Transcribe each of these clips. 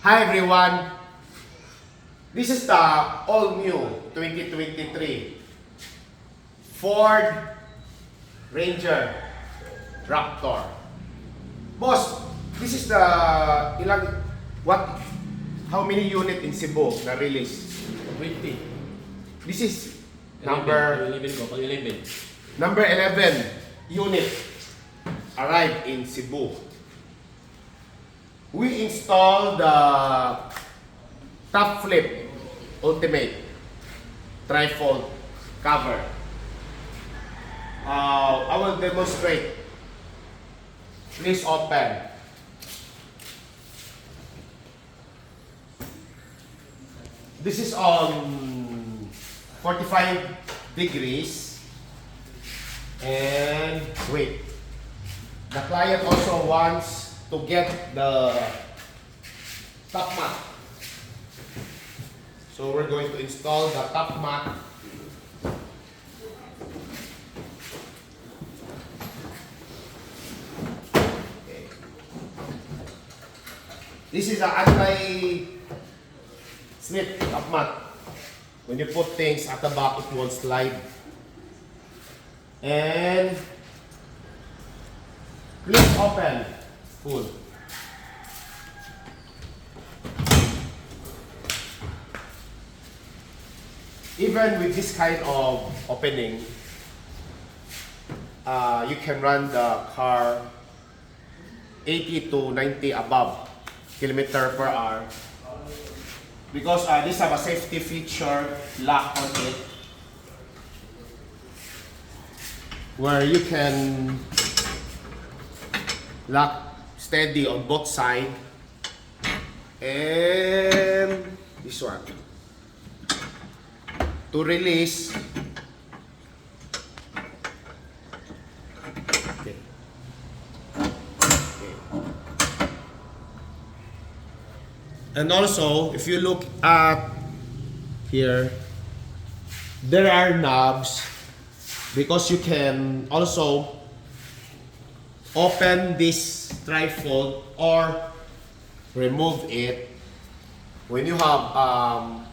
Hi everyone, this is the all-new 2023 Ford Ranger Raptor. Boss, this is the how many unit in Cebu na release? 20. This is 11 ko, pag 11. number 11 unit arrived in Cebu. We installed the top flip ultimate trifold cover. I will demonstrate. Please open. This is on 45 degrees. And wait. The client also wants to get the top mat. So we're going to install the top mat. Okay. This is an anti-slip top mat. When you put things at the back, it won't slide. And please open. Full. Even with this kind of opening, you can run the car 80 to 90 above kilometer per hour because this have a safety feature lock on it where you can lock steady on both sides, and this one to release. Okay. Okay. And also, if you look at here, there are knobs because you can also open this trifold or remove it when you have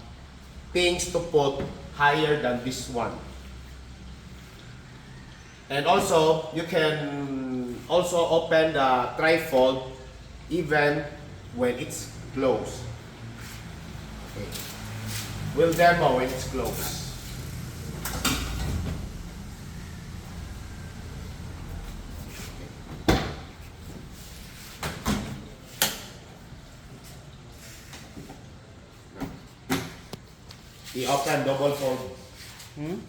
things to put higher than this one. And also you can also open the trifold even when it's closed. Okay. We'll demo when it's closed. I-open double fold.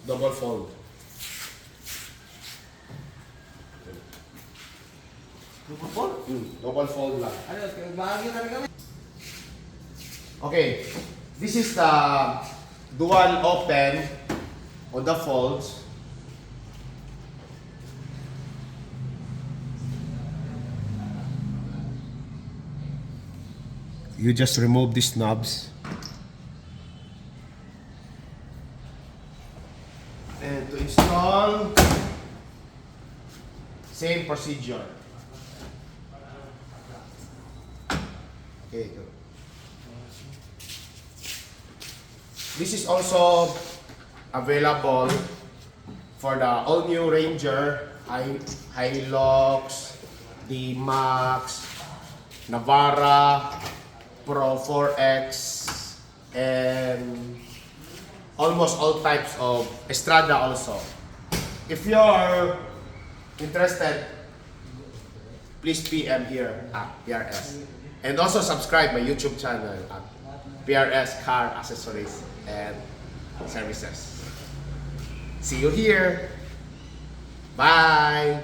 Double fold. Double fold? Double fold lang. Ano, bahagi na rin kami. Okay. This is the dual open on the folds. You just remove these knobs. And to install, same procedure. Okay, go. This is also available for the all-new Ranger, Hilux, D-Max, Navara, Pro 4X, and almost all types of Estrada also. If you're interested, please PM here at PRS. And also subscribe my YouTube channel at PRS CAR ACCESSORIES and Services. See you here. Bye.